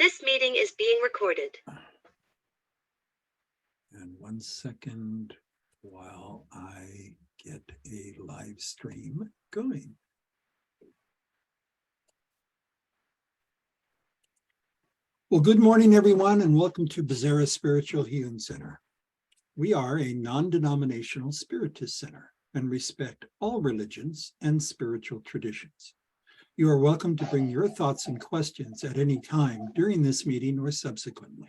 This meeting is being recorded. And 1 second while I get a live stream going. Well, good morning, everyone, and welcome to Bezerra Spiritual Healing Center. We are a non-denominational spiritist center and respect all religions and spiritual traditions. You are welcome to bring your thoughts and questions at any time during this meeting or subsequently.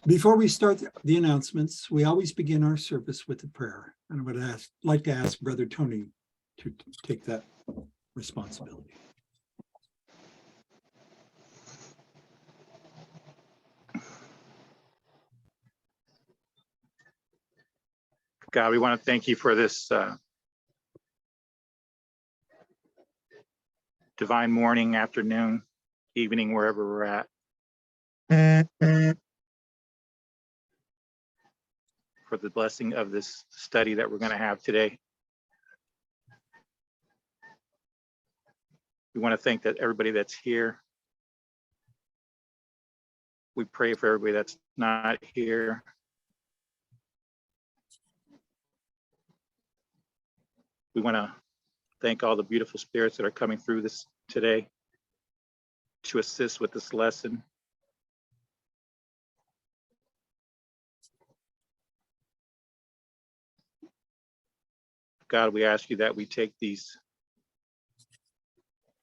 Before we start the announcements, we always begin our service with a prayer, and I would like to ask Brother Tony to take that responsibility. God, we want to thank you for this divine morning, afternoon, evening, wherever we're at. For the blessing of this study that we're going to have today. We want to thank that everybody that's here. We pray for everybody that's not here. We want to thank all the beautiful spirits that are coming through this today to assist with this lesson. God, we ask you that we take these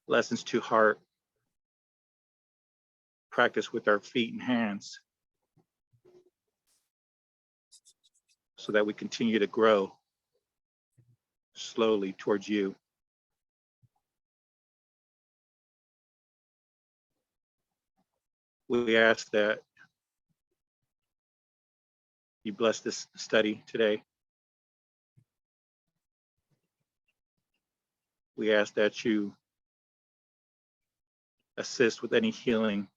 lessons to heart, practice with our feet and hands, so that we continue to grow slowly towards you. We ask that you bless this study today. We ask that you assist with any healing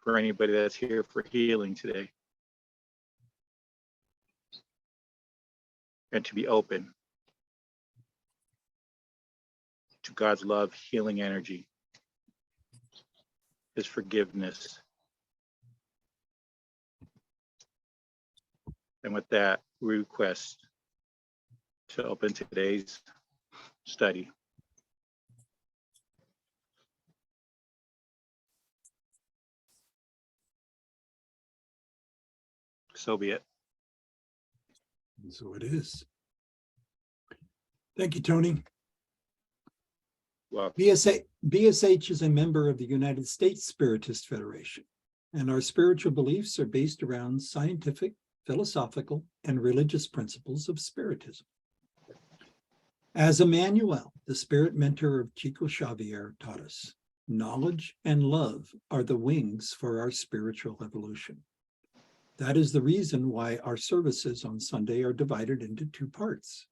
for anybody that's here for healing today. And to be open to God's love, healing energy, his forgiveness. And with that, we request to open today's study. So be it. And so it is. Thank you, Tony. Well, BSH is a member of the United States Spiritist Federation, and our spiritual beliefs are based around scientific, philosophical, and religious principles of Spiritism. As Emmanuel, the spirit mentor of Chico Xavier, taught us, knowledge and love are the wings for our spiritual evolution. That is the reason why our services on Sunday are divided into two parts.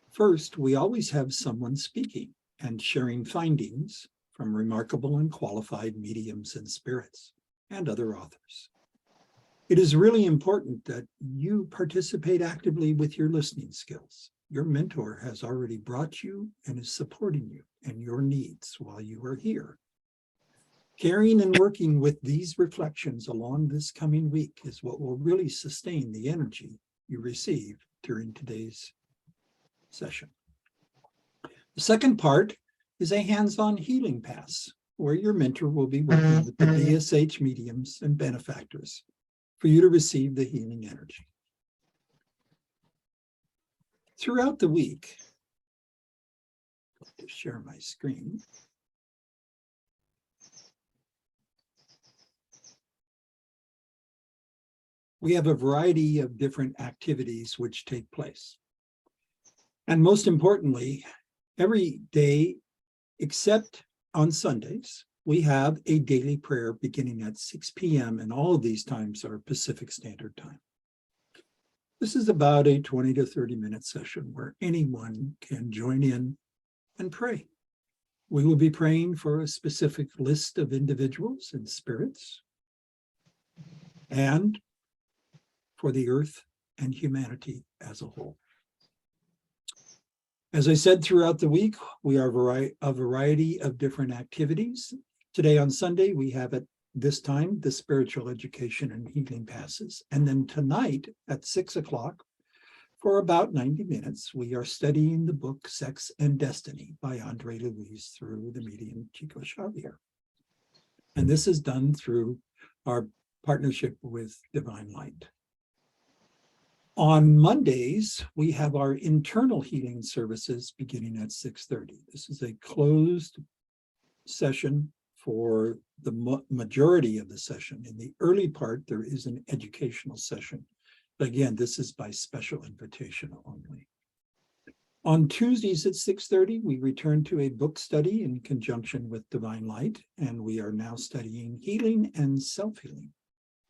First, we always have someone speaking and sharing findings from remarkable and qualified mediums and spirits and other authors. It is really important that you participate actively with your listening skills. Your mentor has already brought you and is supporting you and your needs while you are here. Carrying and working with these reflections along this coming week is what will really sustain the energy you receive during today's session. The second part is a hands-on healing pass, where your mentor will be working with the BSH mediums and benefactors for you to receive the healing energy. Throughout the week, I'd like to share my screen. We have a variety of different activities which take place. And most importantly, every day except on Sundays, we have a daily prayer beginning at 6 p.m. and all of these times are Pacific Standard Time. This is about a 20 to 30 minute session where anyone can join in and pray. We will be praying for a specific list of individuals and spirits and for the earth and humanity as a whole. As I said, throughout the week, we are a variety of different activities. Today on Sunday, we have at this time, the spiritual education and healing passes. And then tonight at 6 o'clock, for about 90 minutes, we are studying the book Sex and Destiny by Andre Luis through the medium Chico Xavier. And this is done through our partnership with Divine Light. On Mondays, we have our internal healing services beginning at 6:30. This is a closed session for the majority of the session. In the early part, there is an educational session. But again, this is by special invitation only. On Tuesdays at 6:30, we return to a book study in conjunction with Divine Light, and we are now studying Healing and Self-Healing,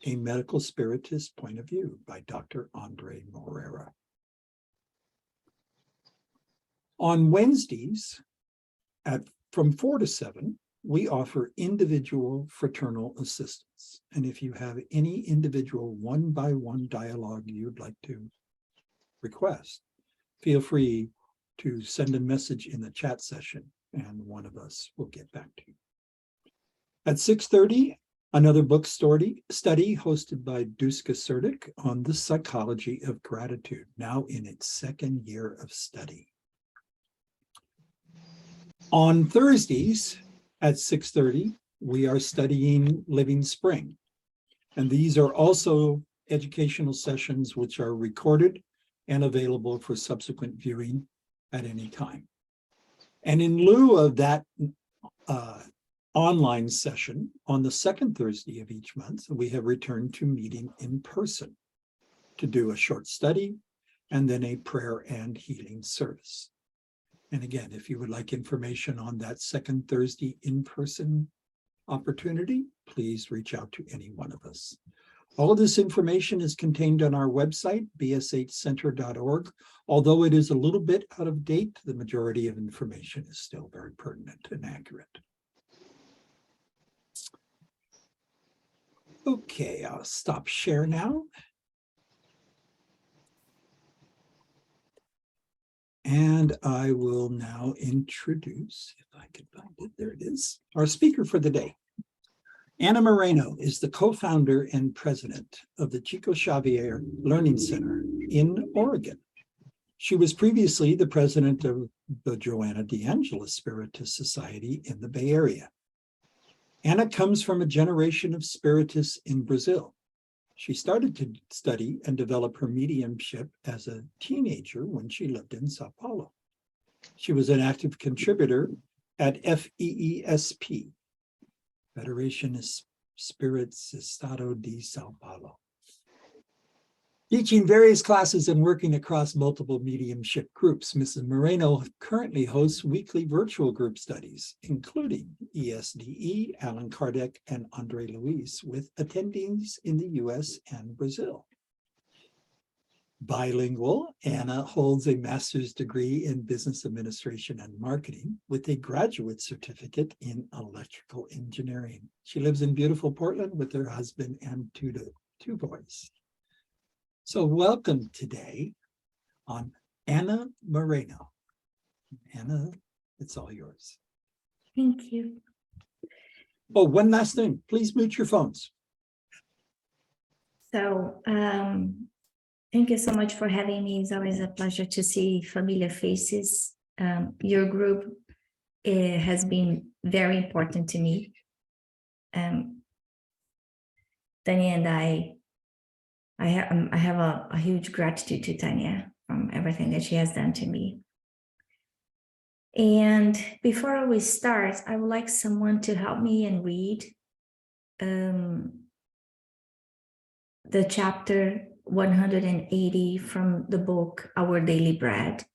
a Medical Spiritist Point of View by Dr. Anna Moreno. On Wednesdays, from 4 to 7, we offer individual fraternal assistance. And if you have any individual one-by-one dialogue you'd like to request, feel free to send a message in the chat session and one of us will get back to you. At 6:30, another book study hosted by Duska Serdik on the psychology of gratitude, now in its second year of study. On Thursdays at 6:30, we are studying Living Spring. And these are also educational sessions which are recorded and available for subsequent viewing at any time. And in lieu of that online session, on the second Thursday of each month, we have returned to meeting in person to do a short study and then a prayer and healing service. And again, if you would like information on that second Thursday in-person opportunity, please reach out to any one of us. All of this information is contained on our website, bshcenter.org. Although it is a little bit out of date, the majority of information is still very pertinent and accurate. Okay, I'll stop share now. And I will now introduce, if I can find it, there it is, our speaker for the day. Anna Moreno is the co-founder and president of the Chico Xavier Learning Center in Oregon. She was previously the president of the Joanna DeAngelis Spiritist Society in the Bay Area. Anna comes from a generation of spiritists in Brazil. She started to study and develop her mediumship as a teenager when she lived in Sao Paulo. She was an active contributor at FEESP, Federation Spirits Estado de Sao Paulo, teaching various classes and working across multiple mediumship groups. Mrs. Moreno currently hosts weekly virtual group studies, including ESDE, Allan Kardec, and Andre Luis, with attendees in the US and Brazil. Bilingual, Anna holds a master's degree in business administration and marketing with a graduate certificate in electrical engineering. She lives in beautiful Portland with her husband and two boys. So welcome today on Anna Moreno. Anna, it's all yours. Thank you. Oh, one last thing, please mute your phones. So, thank you so much for having me. It's always a pleasure to see familiar faces. Your group has been very important to me. Tanya and I have a huge gratitude to Tanya from everything that she has done to me. And before we start, I would like someone to help me and read the chapter 180 from the book Our Daily Bread,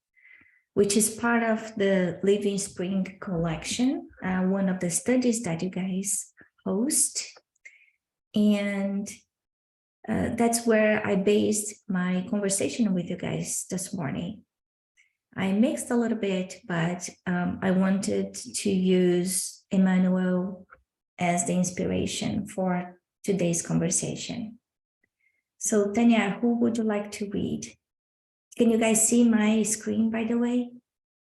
which is part of the Living Spring collection, one of the studies that you guys host. And that's where I based my conversation with you guys this morning. I mixed a little bit, but I wanted to use Emmanuel as the inspiration for today's conversation. So Tanya, who would you like to read? Can you guys see my screen, by the way?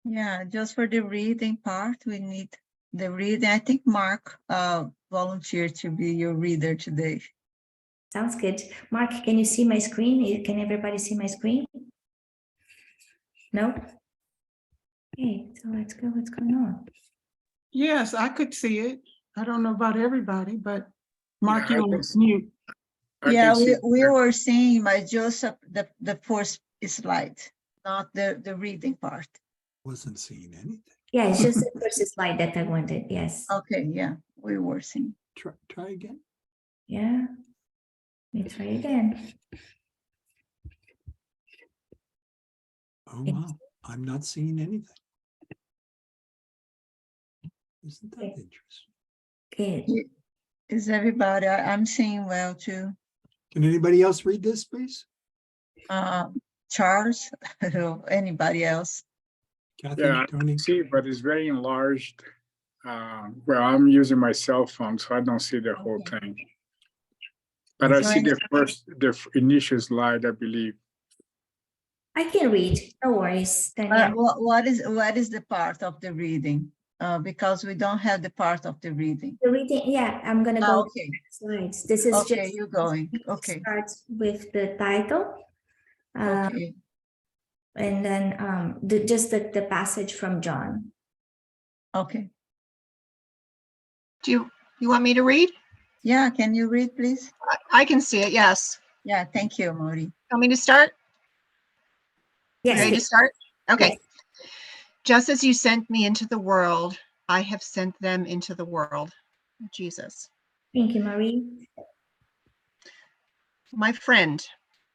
Yeah, just for the reading part, we need the reading. I think Mark volunteered to be your reader today. Sounds good. Mark, can you see my screen? Can everybody see my screen? No? Okay, so let's go. What's going on? Yes, I could see it. I don't know about everybody, but Mark, Yeah, I you're on can- mute. Yeah, can see we it. were seeing by Joseph the first slide, not the reading part. Wasn't seeing anything. Yeah, it's just the first slide that I wanted. Yes. Okay, yeah, we were seeing. Try again. Yeah. Let me try again. Oh, wow. I'm not seeing anything. Isn't that Okay. interesting? Okay. Is everybody? I'm seeing well too. Can anybody else read this, please? Charles, anybody else? Kathy, Yeah, I Tony? can see, but it's very enlarged. Well, I'm using my cell phone, so I don't see the whole Okay. thing. But I So see any- the initial slide, I believe. I can read. No worries, Tanya. what is the part of the reading? Because we don't have the part of the reading. The reading, yeah, I'm gonna go to Okay, the next slides. This is okay, just you're going. Okay, starts with the title. okay. And then just the passage from John. Okay. Do you want me to read? Yeah, can you read, please? I can see it, yes. Yeah, thank you, Maureen. Want me to start? Yes, Ready to please. start? Okay. Yes. Just as you sent me into the world, I have sent them into the world. Jesus. Thank you, Marie. My friend,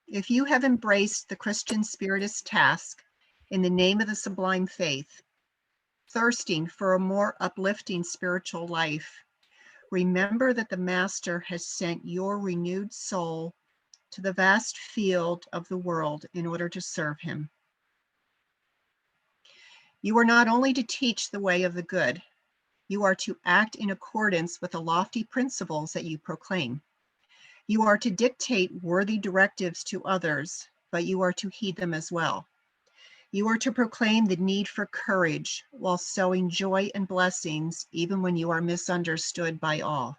if you have embraced the Christian Spiritist task in the name of the sublime faith, thirsting for a more uplifting spiritual life, remember that the Master has sent your renewed soul to the vast field of the world in order to serve him. You are not only to teach the way of the good, you are to act in accordance with the lofty principles that you proclaim. You are to dictate worthy directives to others, but you are to heed them as well. You are to proclaim the need for courage while sowing joy and blessings, even when you are misunderstood by all.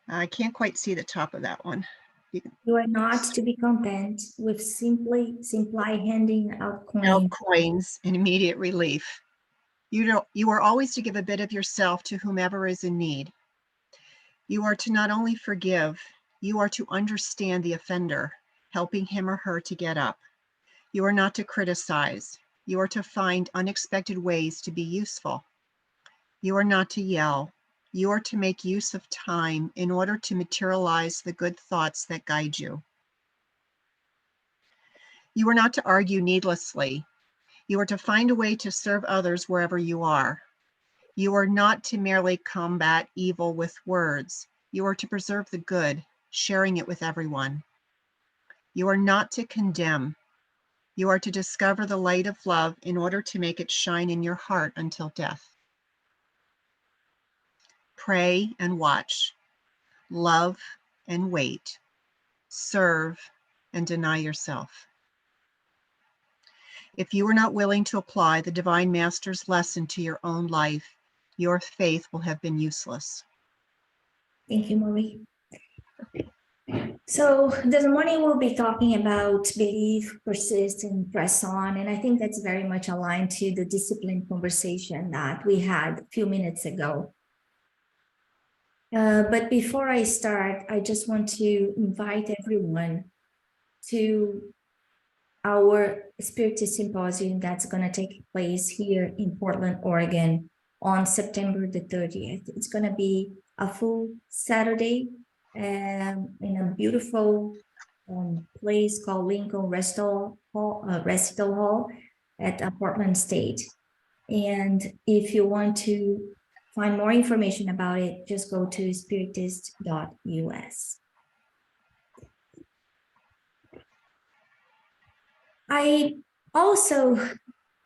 I can't quite see the top of that one. You are not to be content with simply handing out No coins. coins and immediate relief. You are always to give a bit of yourself to whomever is in need. You are to not only forgive, you are to understand the offender, helping him or her to get up. You are not to criticize. You are to find unexpected ways to be useful. You are not to yell. You are to make use of time in order to materialize the good thoughts that guide you. You are not to argue needlessly. You are to find a way to serve others wherever you are. You are not to merely combat evil with words. You are to preserve the good, sharing it with everyone. You are not to condemn. You are to discover the light of love in order to make it shine in your heart until death. Pray and watch. Love and wait. Serve and deny yourself. If you are not willing to apply the Divine Master's lesson to your own life, your faith will have been useless. Thank you, Marie. So this morning we'll be talking about believe, persist, and press on. And I think that's very much aligned to the discipline conversation that we had a few minutes ago. But before I start, I just want to invite everyone to our Spiritist Symposium that's going to take place here in Portland, Oregon on September the 30th. It's going to be a full Saturday in a beautiful place called Lincoln Recital Hall at Portland State. And if you want to find more information about it, just go to spiritist.us. I also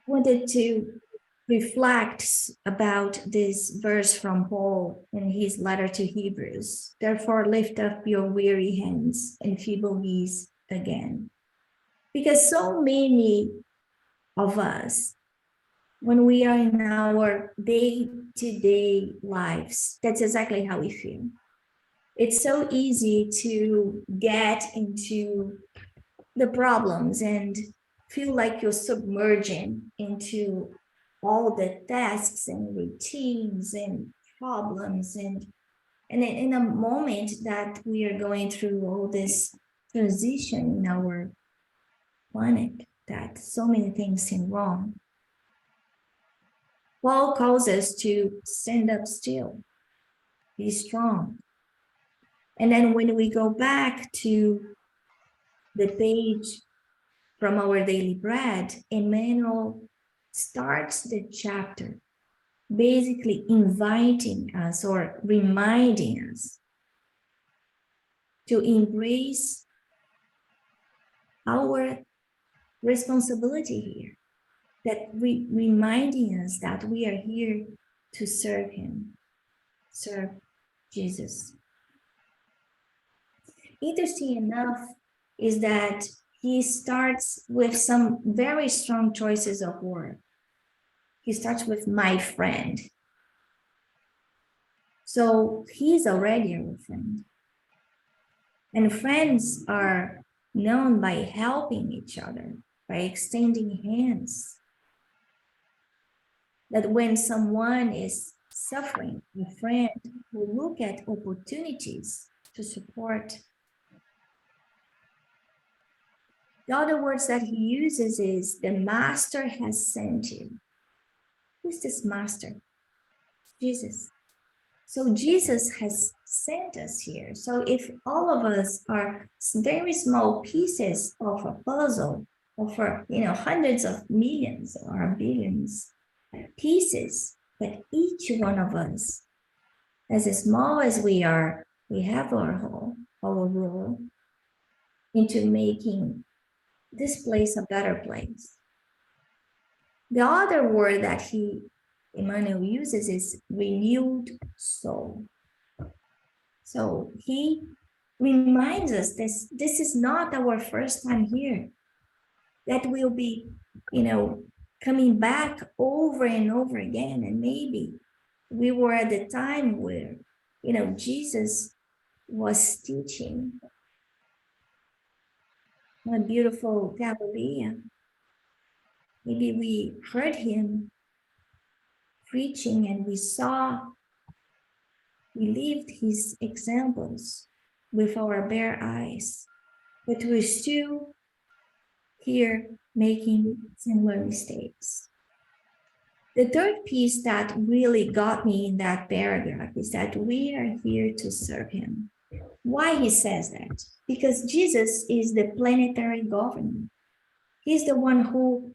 wanted to reflect about this verse from Paul in his letter to Hebrews. Therefore, lift up your weary hands and feeble knees again. Because so many of us when we are in our day-to-day lives, that's exactly how we feel. It's so easy to get into the problems and feel like you're submerging into all the tasks and routines and problems. And in a moment that we are going through all this transition in our planet, that so many things seem wrong, Paul calls us to stand up still, be strong. And then when we go back to the page from our daily bread, Emmanuel starts the chapter basically inviting us or reminding us to embrace our responsibility here, that reminding us that we are here to serve him, serve Jesus. Interesting enough is that he starts with some very strong choices of word. He starts with my friend. So he's already our friend. And friends are known by helping each other, by extending hands. That when someone is suffering, a friend will look at opportunities to support. The other words that he uses is, the master has sent you. Who's this master? Jesus. So Jesus has sent us here. So if all of us are very small pieces of a puzzle, of hundreds of millions or billions pieces, but each one of us, as small as we are, we have our role into making this place a better place. The other word that Emmanuel uses is renewed soul. So he reminds us this is not our first time here, that we'll be, coming back over and over again. And maybe we were at the time where, Jesus was teaching a beautiful Galilean. Maybe we heard him preaching and we lived his examples with our bare eyes, but we're still here making similar mistakes. The third piece that really got me in that paragraph is that we are here to serve him. Why he says that? Because Jesus is the planetary governor. He's the one who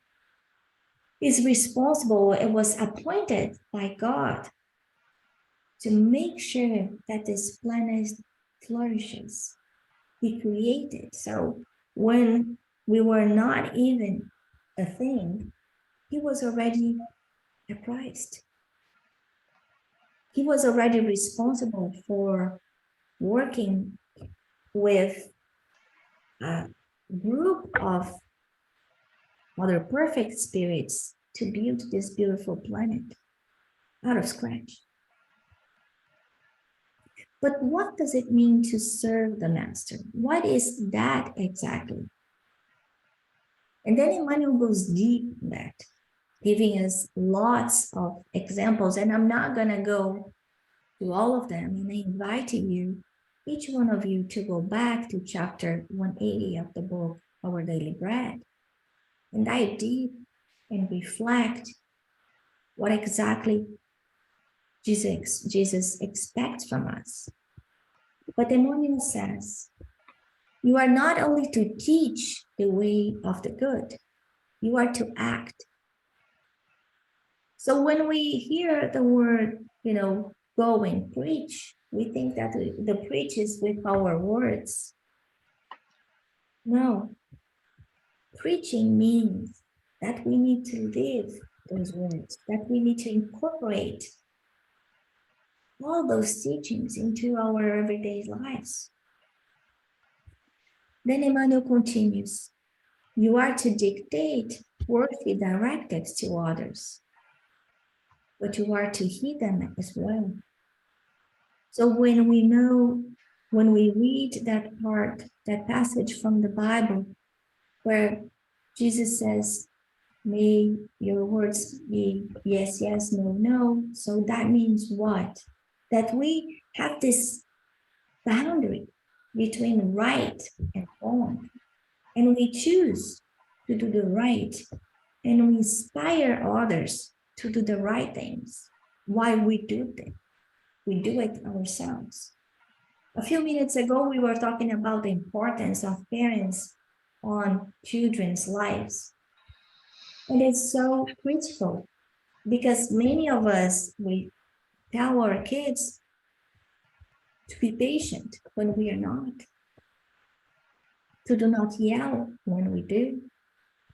is responsible and was appointed by God to make sure that this planet flourishes. He created. So when we were not even a thing, he was already a Christ. He was already responsible for working with a group of other perfect spirits to build this beautiful planet out of scratch. But what does it mean to serve the master? What is that exactly? And then Emmanuel goes deep in that, giving us lots of examples. And I'm not going to go to all of them. And I invite you, each one of you, to go back to chapter 180 of the book, Our Daily Bread, and dive deep and reflect what exactly Jesus expects from us. But Emmanuel says, you are not only to teach the way of the good, you are to act. So when we hear the word, go and preach, we think that the preach is with our words. No, preaching means that we need to live those words, that we need to incorporate all those teachings into our everyday lives. Then Emmanuel continues, you are to dictate worthy directives to others. but you are to heed them as well. So when we read that part, that passage from the Bible, where Jesus says, may your words be yes, yes, no, no. So that means what? That we have this boundary between right and wrong, and we choose to do the right, and we inspire others to do the right things. Why we do them? We do it ourselves. A few minutes ago, we were talking about the importance of parents on children's lives. And it's so critical because many of us, we tell our kids to be patient when we are not, to do not yell when we do,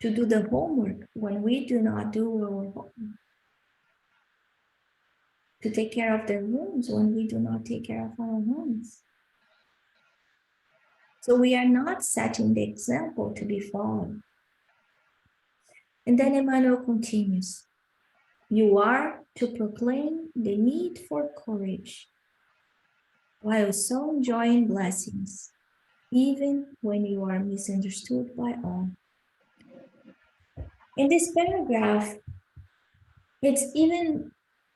to do the homework when we do not do our homework, to take care of their rooms when we do not take care of our homes. So we are not setting the example to be followed. And then Emmanuel continues, you are to proclaim the need for courage while so enjoying blessings, even when you are misunderstood by all. In this paragraph, it's even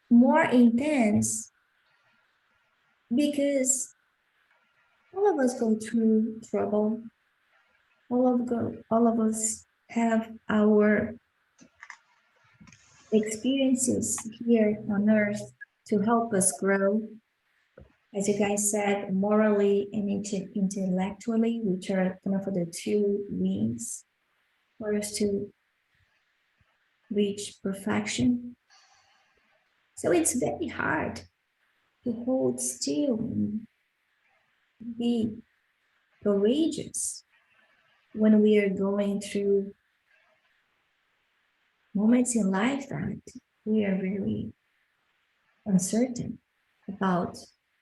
more intense because all of us go through trouble. All of us have our experiences here on earth to help us grow. As you guys said, morally and intellectually, which are kind of the two wings for us to reach perfection. So it's very hard to hold still and be courageous when we are going through moments in life that we are very uncertain about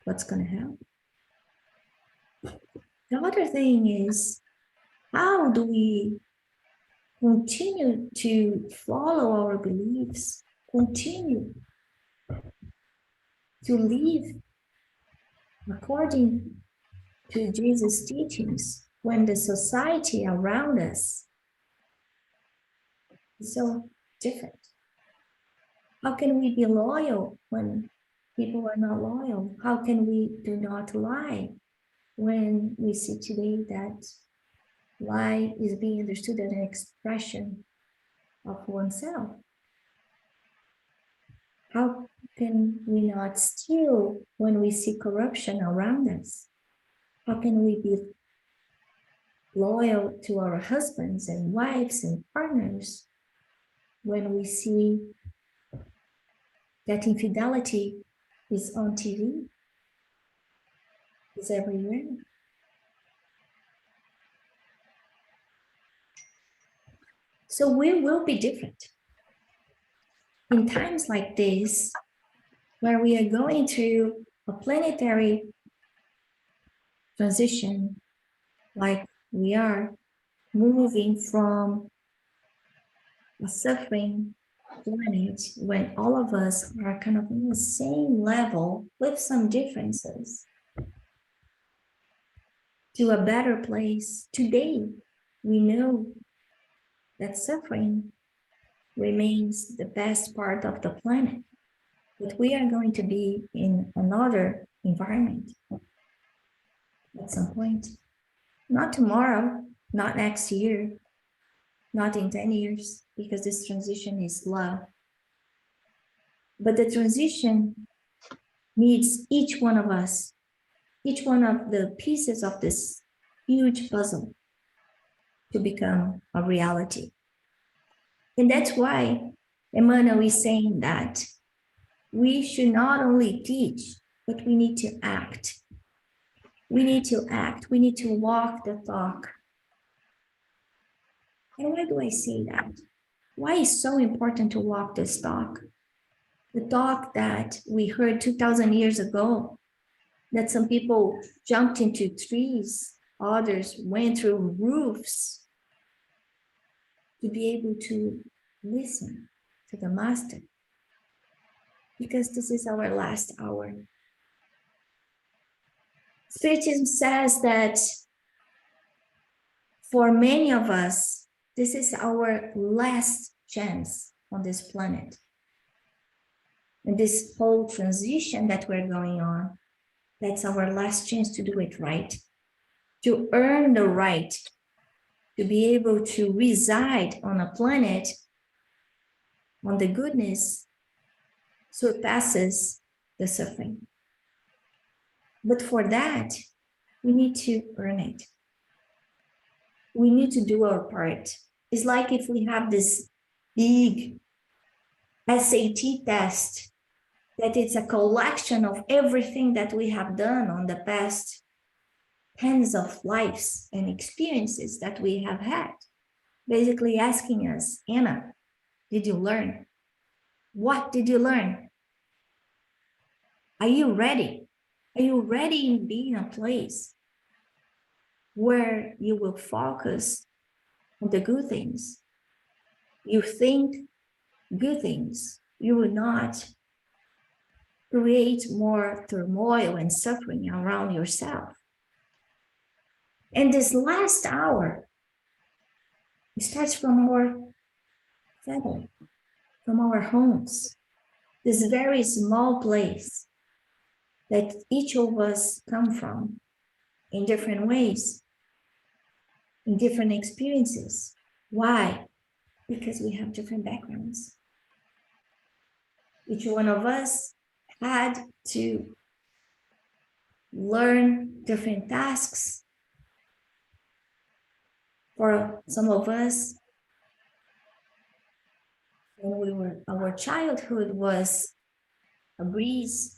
what's going to happen. The other thing is, how do we continue to follow our beliefs, continue to live according to Jesus' teachings when the society around us is so different? How can we be loyal when people are not loyal? How can we do not lie when we see today that lie is being understood as an expression of oneself? How can we not steal when we see corruption around us? How can we be loyal to our husbands and wives and partners when we see that infidelity is on TV, is everywhere? So we will be different. In times like this, where we are going through a planetary transition, like we are moving from a suffering planet when all of us are kind of on the same level with some differences to a better place. Today, we know that suffering remains the best part of the planet, but we are going to be in another environment at some point. Not tomorrow, not next year, not in 10 years, because this transition is slow. But the transition needs each one of us, each one of the pieces of this huge puzzle to become a reality. And that's why Emmanuel is saying that we should not only teach, but we need to act. We need to act. We need to walk the talk. And why do I say that? Why is it so important to walk this talk? The talk that we heard 2,000 years ago, that some people jumped into trees, others went through roofs to be able to listen to the master. because this is our last hour. Spiritism says that for many of us, this is our last chance on this planet. And this whole transition that we're going on, that's our last chance to do it right, to earn the right to be able to reside on a planet on the goodness surpasses the suffering. But for that, we need to earn it. We need to do our part. It's like if we have this big SAT test, that it's a collection of everything that we have done on the past tens of lives and experiences that we have had, basically asking us, Anna, did you learn? What did you learn? Are you ready? Are you ready in being a place where you will focus on the good things? You think good things. You will not create more turmoil and suffering around yourself. And this last hour, it starts from our family, from our homes, this very small place that each of us come from in different ways, in different experiences. Why? Because we have different backgrounds. Each one of us had to learn different tasks. For some of us, our childhood was a breeze.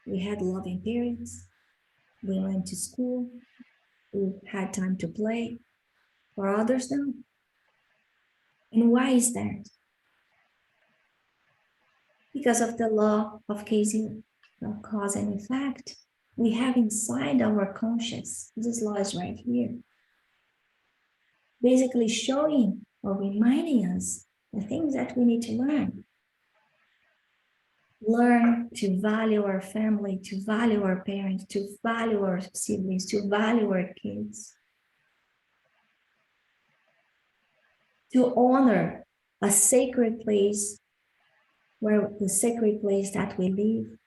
We had loving parents. We went to school. We had time to play. For others, no. And why is that? Because of the law of cause and effect. We have inside our conscious, this law is right here, basically showing or reminding us the things that we need to learn. Learn to value our family, to value our parents, to value our siblings, to value our kids. To honor a sacred place, where the sacred place that we live,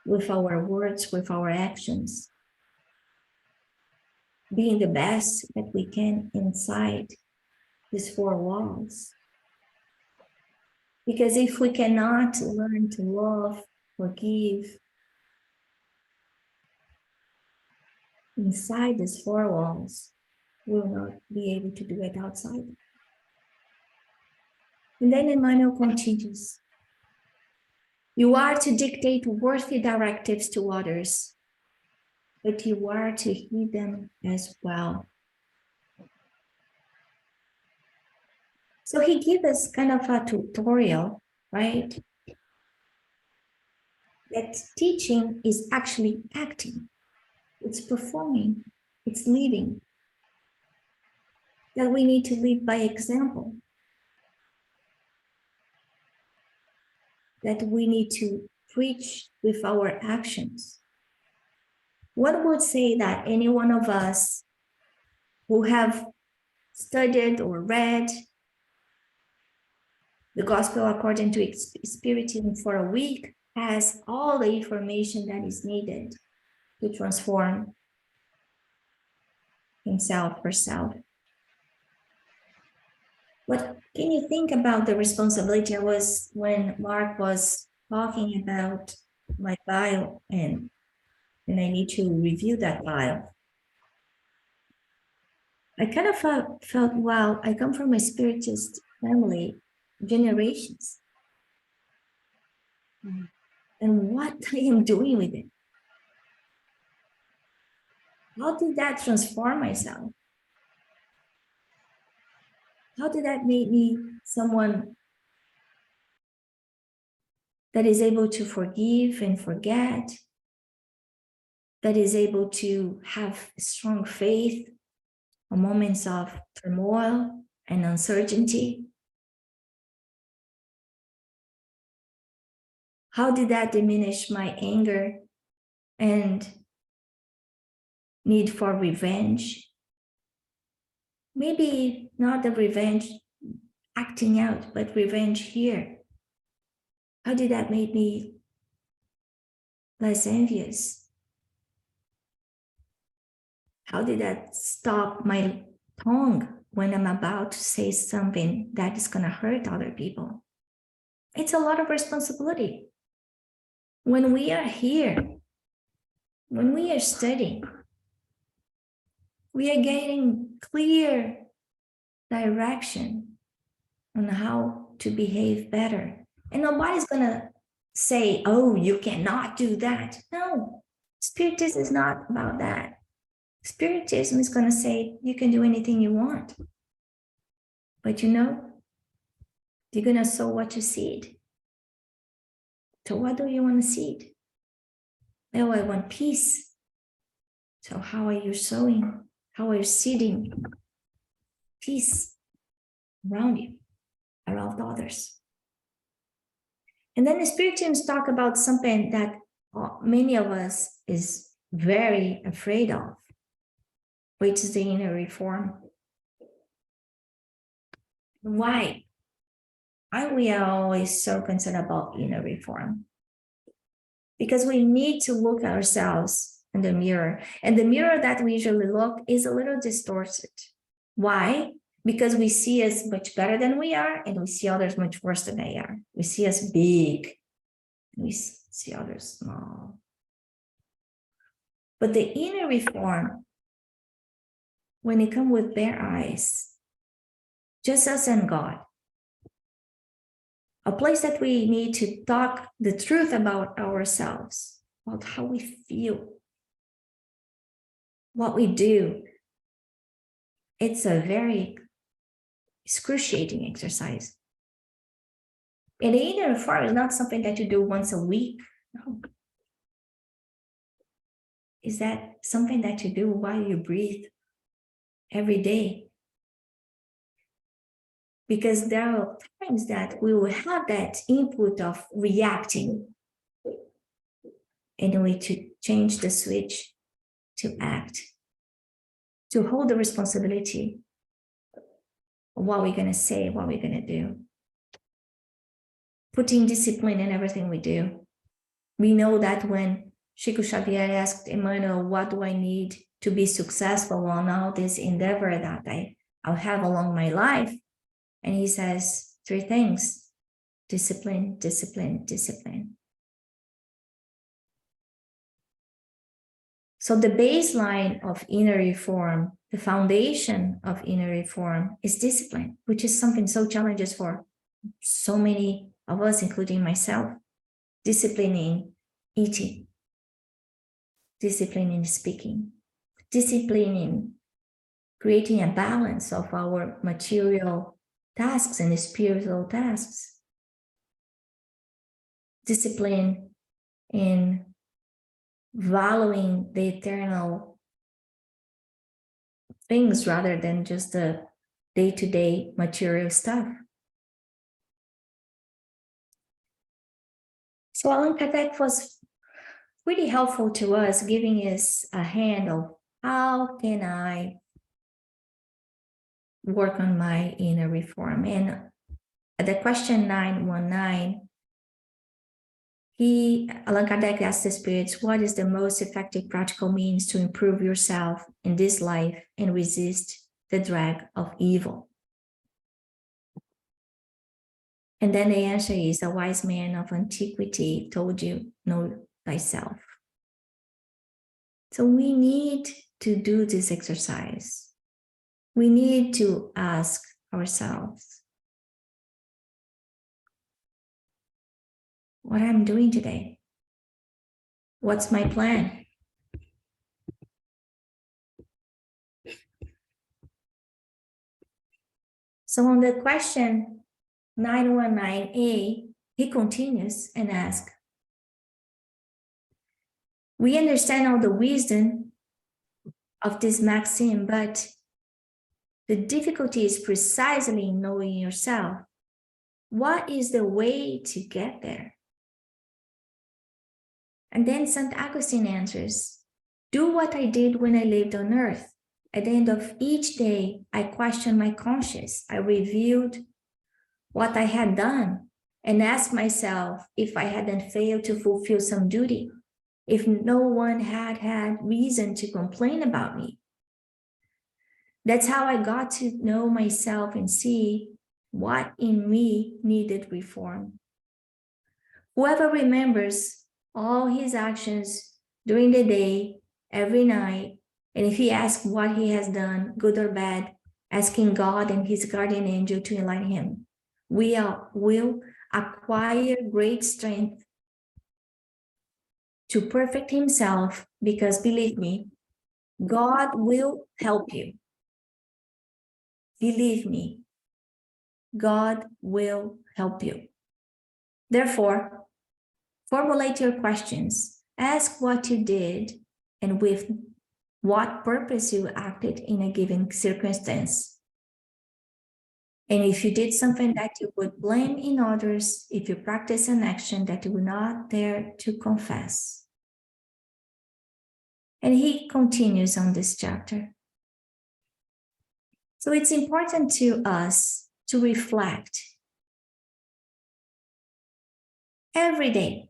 with our words, with our actions, being the best that we can inside these four walls. Because if we cannot learn to love, forgive, inside these four walls, we will not be able to do it outside. And then Emmanuel continues. You are to dictate worthy directives to others, but you are to heed them as well. So he gives us kind of a tutorial, right? That teaching is actually acting, it's performing, it's living. That we need to live by example. That we need to preach with our actions. One would say that any one of us who have studied or read the gospel according to Spiritism for a week has all the information that is needed to transform himself, herself. But can you think about the responsibility? When Mark was talking about my bio and I need to review that bio. I kind of felt, wow, I come from a spiritist family, generations. And what I am doing with it. How did that transform myself? How did that make me someone that is able to forgive and forget, that is able to have strong faith in moments of turmoil and uncertainty? How did that diminish my anger and need for revenge? Maybe not the revenge acting out, but revenge here. How did that make me less envious? How did that stop my tongue when I'm about to say something that is going to hurt other people? It's a lot of responsibility. When we are here, when we are studying, we are getting clear direction on how to behave better. And nobody's going to say, oh, you cannot do that. No, Spiritism is not about that. Spiritism is going to say you can do anything you want. But you know, you're going to sow what you seed. So what do you want to seed? Oh, I want peace. So how are you sowing? How are you seeding peace around you, around others? And then the Spiritism talk about something that many of us is very afraid of, which is the inner reform. Why? Why we are always so concerned about inner reform? Because we need to look at ourselves in the mirror. And the mirror that we usually look is a little distorted. Why? Because we see us much better than we are, and we see others much worse than they are. We see us big, and we see others small. But the inner reform, when it comes with bare eyes, just us and God, a place that we need to talk the truth about ourselves, about how we feel, what we do. It's a very excruciating exercise. And the inner reform is not something that you do once a week. No. Is that something that you do while you breathe every day? Because there are times that we will have that input of reacting, and we to change the switch to act, to hold the responsibility of what we're going to say, what we're going to do. Putting discipline in everything we do. We know that when Chico Xavier asked Emmanuel, what do I need to be successful on all this endeavor that I'll have along my life? And he says 3 things: discipline, discipline, discipline. So the baseline of inner reform, the foundation of inner reform is discipline, which is something so challenging for so many of us, including myself. Discipline in eating, discipline in speaking, discipline in creating a balance of our material tasks and spiritual tasks. Discipline in valuing the eternal things rather than just the day-to-day material stuff. So Allan Kardec was really helpful to us, giving us a hand of how can I work on my inner reform. And at the question 919, Allan Kardec asked the spirits, what is the most effective practical means to improve yourself in this life and resist the drag of evil? And then the answer is, a wise man of antiquity told you, know thyself. So we need to do this exercise. We need to ask ourselves, what I'm doing today? What's my plan? So on the question 919A, he continues and asks, we understand all the wisdom of this maxim, but the difficulty is precisely in knowing yourself. What is the way to get there? And then St. Augustine answers, do what I did when I lived on earth. At the end of each day, I questioned my conscience. I reviewed what I had done and asked myself if I hadn't failed to fulfill some duty, if no one had reason to complain about me. That's how I got to know myself and see what in me needed reform. Whoever remembers all his actions during the day, every night, and if he asks what he has done, good or bad, asking God and his guardian angel to enlighten him, will acquire great strength to perfect himself, because believe me, God will help you. Believe me, God will help you. Therefore, formulate your questions. Ask what you did and with what purpose you acted in a given circumstance. And if you did something that you would blame in others, if you practice an action that you would not dare to confess. And he continues on this chapter. So it's important to us to reflect every day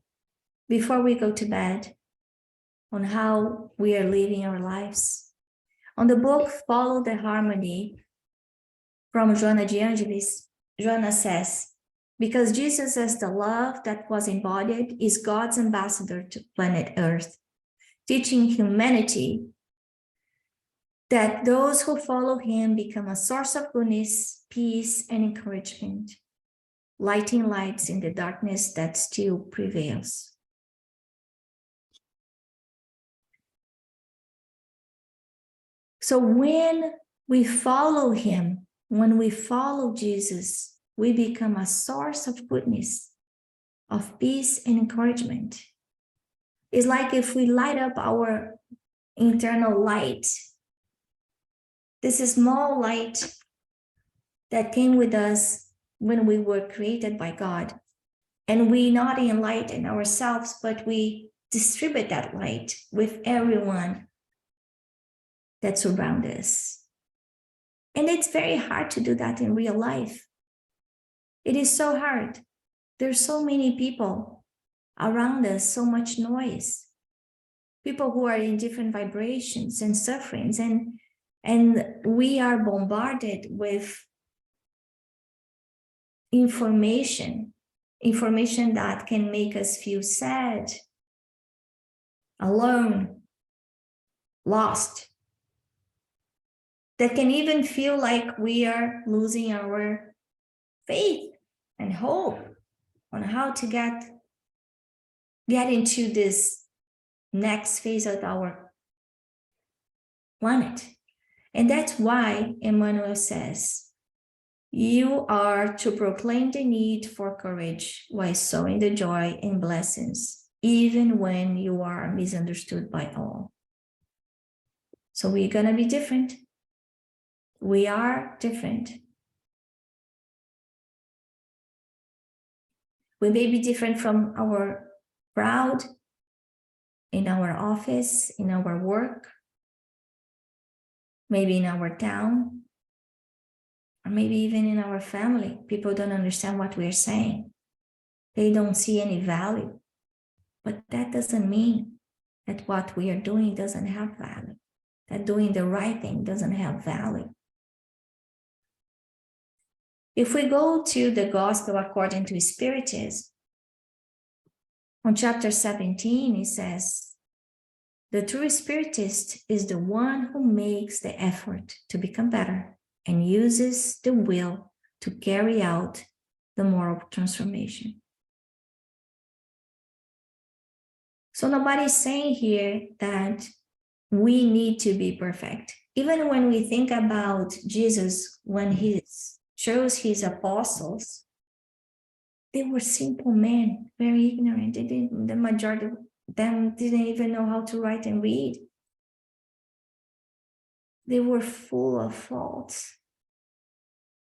before we go to bed on how we are living our lives. On the book Follow the Harmony from Joanna de Angelis, Joanna says, because Jesus as the love that was embodied is God's ambassador to planet Earth, teaching humanity that those who follow him become a source of goodness, peace, and encouragement, lighting lights in the darkness that still prevails. So when we follow him, when we follow Jesus, we become a source of goodness, of peace and encouragement. It's like if we light up our internal light, this small light that came with us when we were created by God, and we not enlighten ourselves, but we distribute that light with everyone that surrounds us. And it's very hard to do that in real life. It is so hard. There's so many people around us, so much noise, people who are in different vibrations and sufferings, and we are bombarded with information that can make us feel sad, alone, lost, that can even feel like we are losing our faith and hope on how to get into this next phase of our planet. And that's why Emmanuel says, you are to proclaim the need for courage while sowing the joy and blessings, even when you are misunderstood by all. So we're going to be different. We are different. We may be different from our crowd, in our office, in our work, maybe in our town, or maybe even in our family. People don't understand what we're saying. They don't see any value. But that doesn't mean that what we are doing doesn't have value, that doing the right thing doesn't have value. If we go to the Gospel according to Spiritism, on chapter 17, it says, the true Spiritist is the one who makes the effort to become better and uses the will to carry out the moral transformation. So nobody's saying here that we need to be perfect. Even when we think about Jesus, when he chose his apostles, they were simple men, very ignorant. The majority of them didn't even know how to write and read. They were full of faults.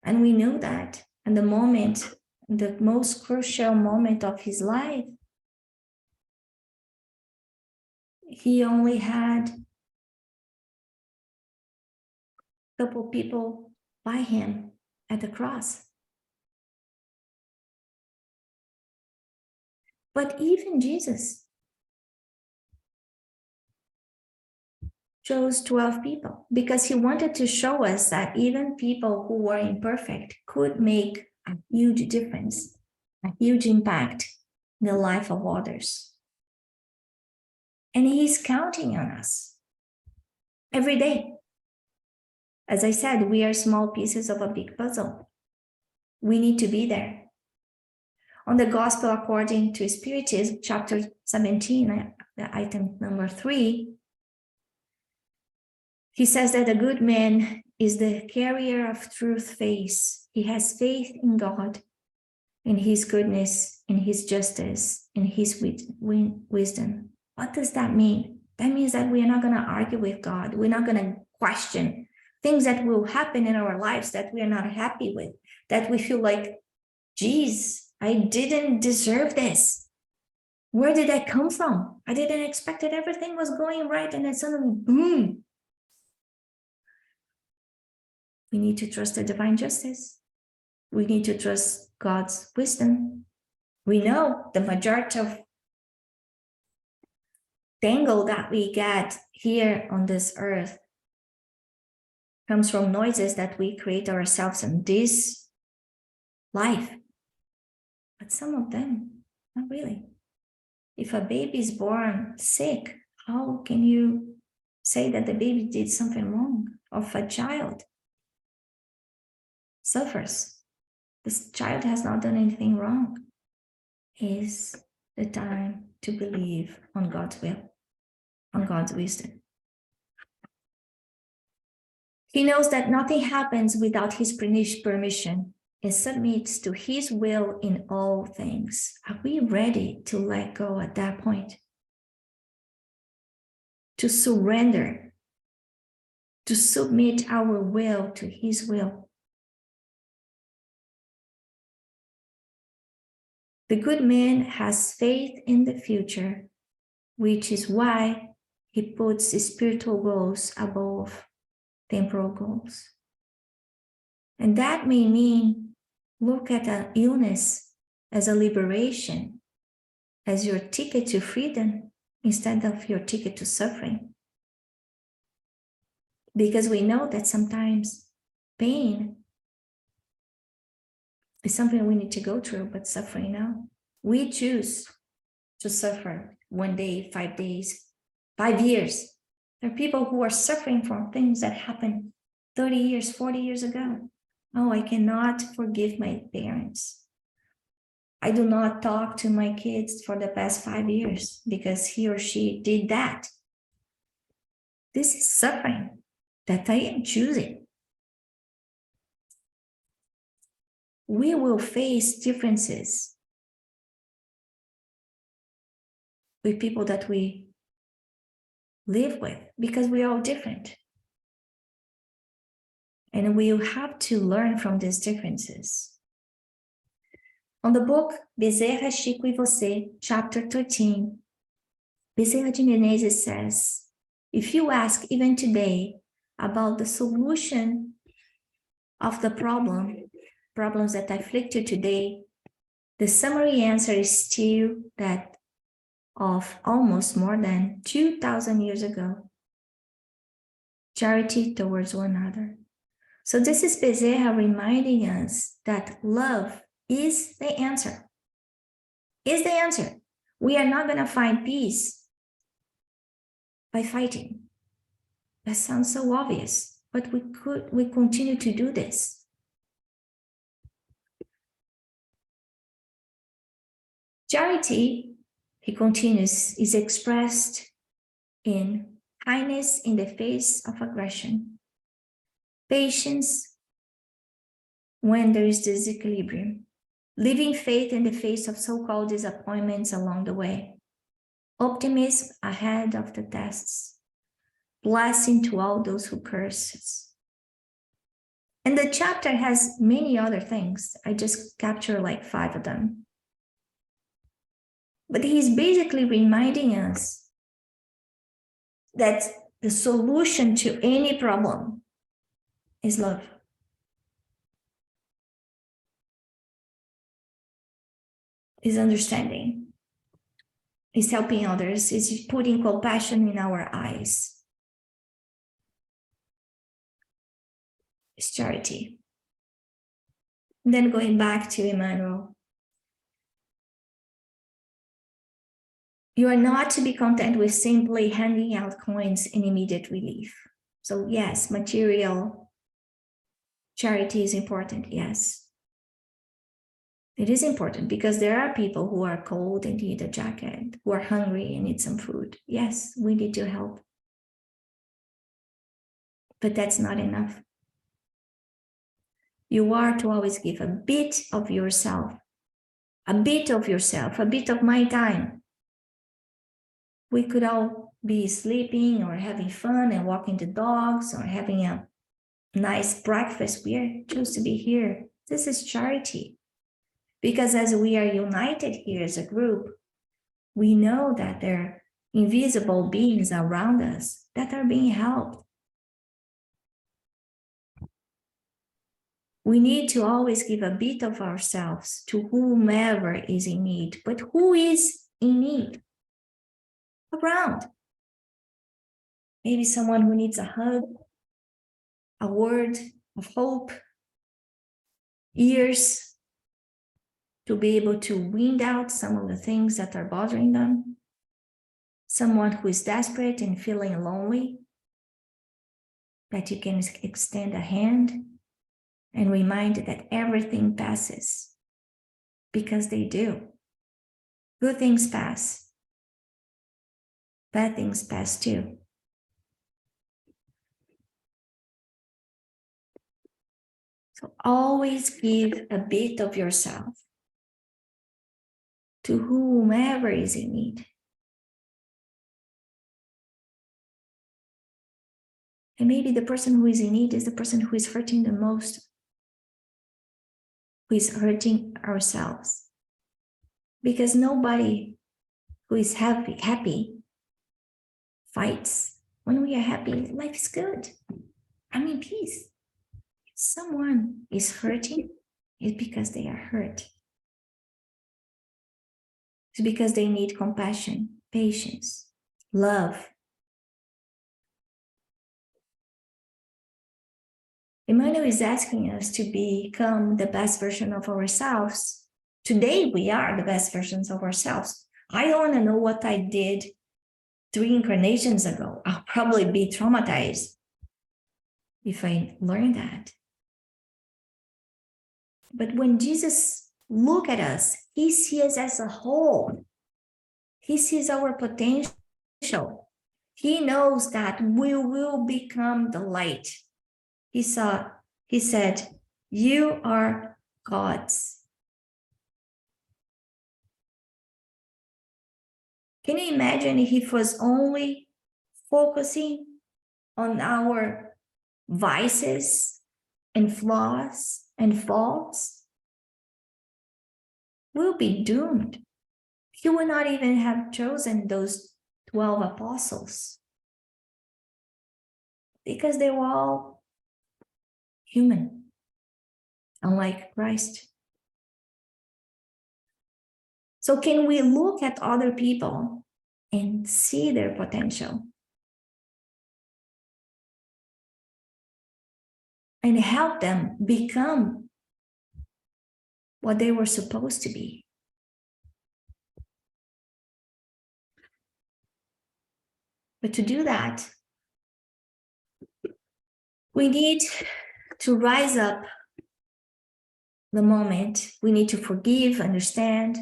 And we know that at the moment, the most crucial moment of his life, he only had a couple people by him at the cross. But even Jesus chose 12 people because he wanted to show us that even people who were imperfect could make a huge difference, a huge impact in the life of others. And he's counting on us every day. As I said, we are small pieces of a big puzzle. We need to be there. On the Gospel according to Spiritism, chapter 17, item number 3, he says that a good man is the carrier of truth faith. He has faith in God, in his goodness, in his justice, in his wisdom. What does that mean? That means that we are not going to argue with God. We're not going to question things that will happen in our lives that we are not happy with, that we feel like, geez, I didn't deserve this. Where did that come from? I didn't expect that everything was going right and then suddenly, boom. We need to trust the divine justice. We need to trust God's wisdom. We know the majority of tangle that we get here on this earth comes from noises that we create ourselves in this life. But some of them, not really. If a baby is born sick, how can you say that the baby did something wrong? Or if a child suffers, this child has not done anything wrong. Is the time to believe on God's will, on God's wisdom. He knows that nothing happens without his permission and submits to his will in all things. Are we ready to let go at that point? To surrender, to submit our will to his will. The good man has faith in the future, which is why he puts spiritual goals above temporal goals. And that may mean look at an illness as a liberation, as your ticket to freedom instead of your ticket to suffering. Because we know that sometimes pain is something we need to go through, but suffering now. We choose to suffer 1 day, 5 days, 5 years. There are people who are suffering from things that happened 30 years, 40 years ago. Oh, I cannot forgive my parents. I do not talk to my kids for the past 5 years because he or she did that. This is suffering that I am choosing. We will face differences with people that we live with because we are all different. And we have to learn from these differences. On the book Bezerra, Chico e Você, chapter 13, Bezerra de Menezes says, if you ask even today about the solution of the problems that afflict you today, the summary answer is still that of almost more than 2,000 years ago. Charity towards one another. So this is Bezerra reminding us that love is the answer. Is the answer. We are not going to find peace by fighting. That sounds so obvious, but we continue to do this. Charity, he continues, is expressed in kindness in the face of aggression, patience when there is disequilibrium, living faith in the face of so-called disappointments along the way, optimism ahead of the tests, blessing to all those who curse. And the chapter has many other things. I just captured like 5 of them. But he's basically reminding us that the solution to any problem is love. Is understanding, is helping others, is putting compassion in our eyes. It's charity. And then going back to Emmanuel, you are not to be content with simply handing out coins in immediate relief. So yes, material charity is important, yes. It is important because there are people who are cold and need a jacket, who are hungry and need some food. Yes, we need to help. But that's not enough. You are to always give a bit of yourself, a bit of yourself, a bit of my time. We could all be sleeping or having fun and walking the dogs or having a nice breakfast. We are choose to be here. This is charity. Because as we are united here as a group, we know that there are invisible beings around us that are being helped. We need to always give a bit of ourselves to whomever is in need. But who is in need? Around. Maybe someone who needs a hug, a word of hope, ears to be able to wind out some of the things that are bothering them. Someone who is desperate and feeling lonely, that you can extend a hand and remind that everything passes, because they do. Good things pass. Bad things pass too. So always give a bit of yourself to whomever is in need. And maybe the person who is in need is the person who is hurting the most, who is hurting ourselves. Because nobody who is happy fights. When we are happy, life is good. I'm in peace. If someone is hurting, it's because they are hurt. It's because they need compassion, patience, love. Emmanuel is asking us to become the best version of ourselves. Today, we are the best versions of ourselves. I don't want to know what I did 3 incarnations ago. I'll probably be traumatized if I learn that. But when Jesus looks at us, he sees us as a whole. He sees our potential. He knows that we will become the light. He said, you are gods. Can you imagine if he was only focusing on our vices and flaws and faults? We'll be doomed. He would not even have chosen those 12 apostles because they were all human, unlike Christ. So can we look at other people and see their potential and help them become what they were supposed to be? But to do that, we need to rise up the moment. We need to forgive, understand.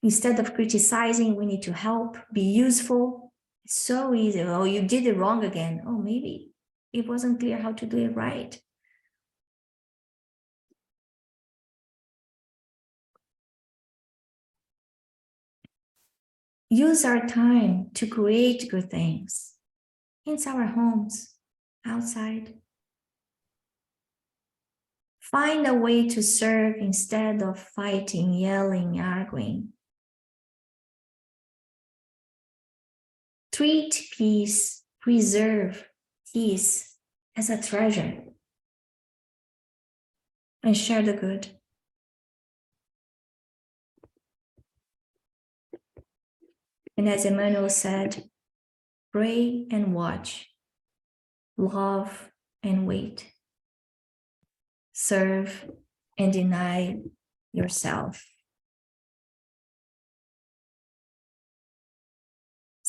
Instead of criticizing, we need to help, be useful. It's so easy. Oh, you did it wrong again. Oh, maybe it wasn't clear how to do it right. Use our time to create good things. In our homes, outside. Find a way to serve instead of fighting, yelling, arguing. treat peace, preserve peace as a treasure, and share the good. And as Emmanuel said, pray and watch, love and wait, serve and deny yourself.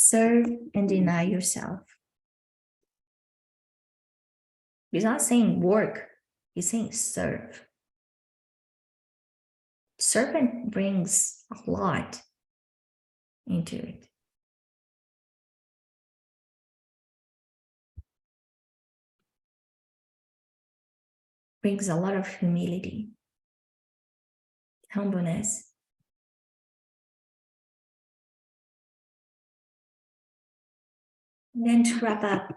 Serve and deny yourself. He's not saying work, he's saying serve. Servant brings a lot into it. Brings a lot of humility, humbleness. And then to wrap up,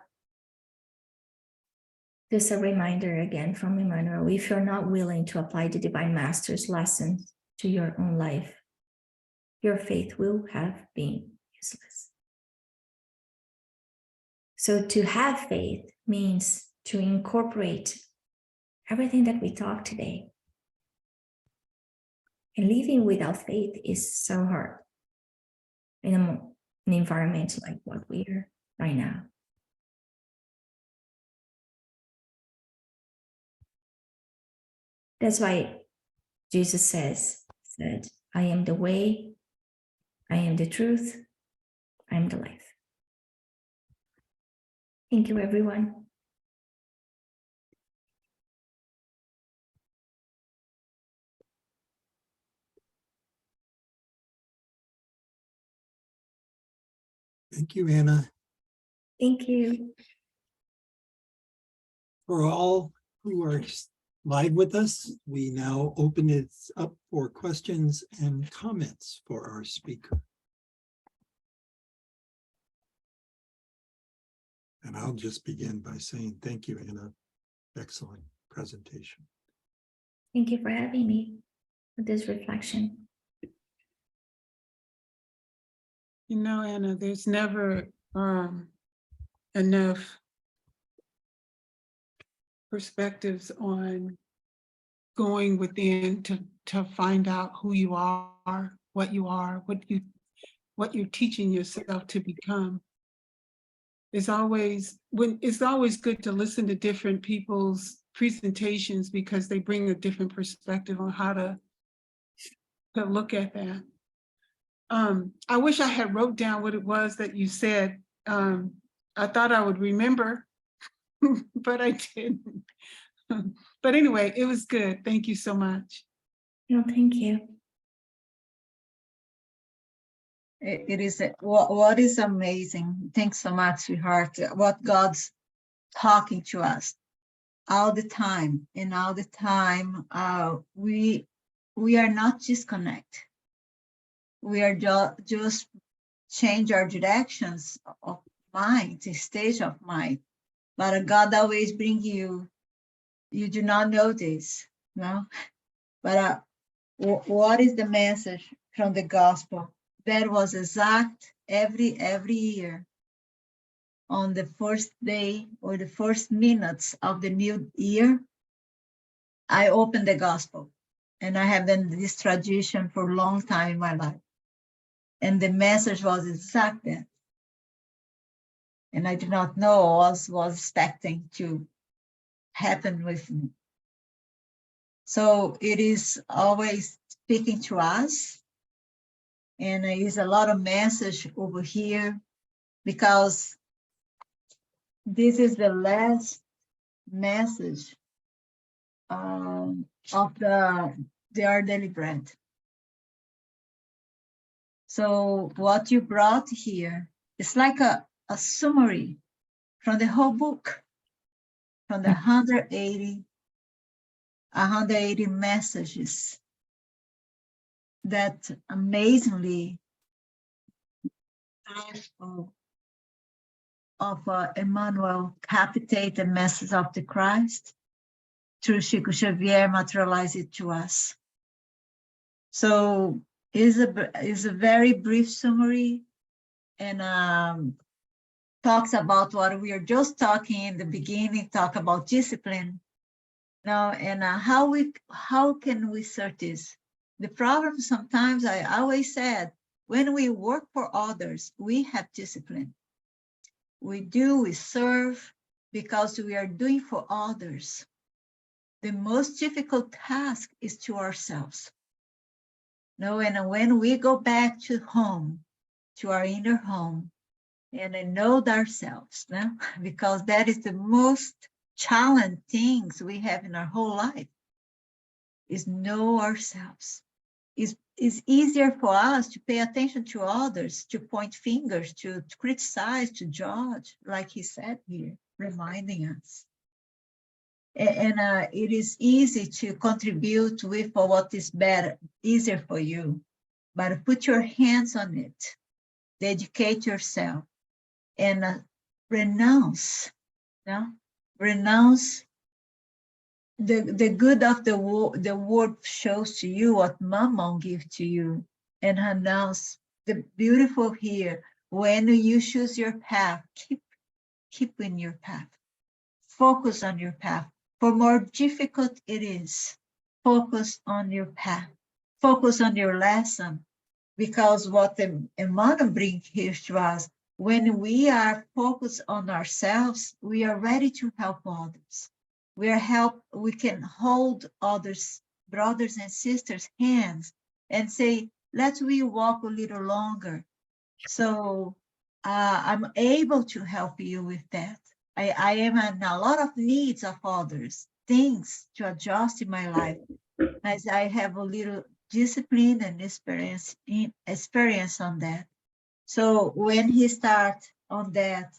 just a reminder again from Emmanuel, if you're not willing to apply the Divine Master's lessons to your own life, your faith will have been useless. So to have faith means to incorporate everything that we talked today. And living without faith is so hard in an environment like what we are right now. That's why Jesus said, I am the way, I am the truth, I am the life. Thank you, everyone. Thank you, Anna. Thank you. For all who are live with us, we now open it up for questions and comments for our speaker. And I'll just begin by saying thank you, Anna. Excellent presentation. Thank you for having me for this reflection. You know, Anna, there's never enough perspectives on going within to find out who you are, what you're teaching yourself to become. It's always good to listen to different people's presentations because they bring a different perspective on how to look at that. I wish I had wrote down what it was that you said. I thought I would remember, but I didn't. But anyway, it was good. Thank you so much. No, thank you. It is what is amazing. Thanks so much, sweetheart. What God's talking to us all the time, and all the time we are not disconnected. We are just change our directions of mind, the stage of mind. But God always bring you. You do not know this, no? But what is the message from the gospel? That was exact every year on the first day or the first minutes of the new year. I opened the gospel, and I have been this tradition for a long time in my life. And the message was exact that. And I did not know what was expecting to happen with me. So it is always speaking to us. And there is a lot of message over here because this is the last message of the Our Daily Bread. So what you brought here is like a summary from the whole book, from the 180 messages that amazingly of Emmanuel captate the message of the Christ through Chico Xavier, materialize it to us. So is a very brief summary, and talks about what we are just talking in the beginning, talk about discipline. Now, and how can we assert this? The problem sometimes, I always said, when we work for others, we have discipline. We serve because we are doing for others. The most difficult task is to ourselves. No, and when we go back to home, to our inner home, and know ourselves, no? Because that is the most challenging things we have in our whole life, is know ourselves. It's easier for us to pay attention to others, to point fingers, to criticize, to judge, like he said here, reminding us. And it is easy to contribute with what is better, easier for you, but put your hands on it, dedicate yourself, and renounce, no? Renounce the good of the world shows to you, what Mammon gives to you, and renounce the beautiful here. When you choose your path, keep in your path. Focus on your path. For more difficult it is, focus on your path. Focus on your lesson, because what Emmanuel brings here to us, when we are focused on ourselves, we are ready to help others. We can hold others, brothers and sisters' hands and say, let's we walk a little longer. So I'm able to help you with that. I am in a lot of needs of others, things to adjust in my life, as I have a little discipline and experience on that. So when he starts on that,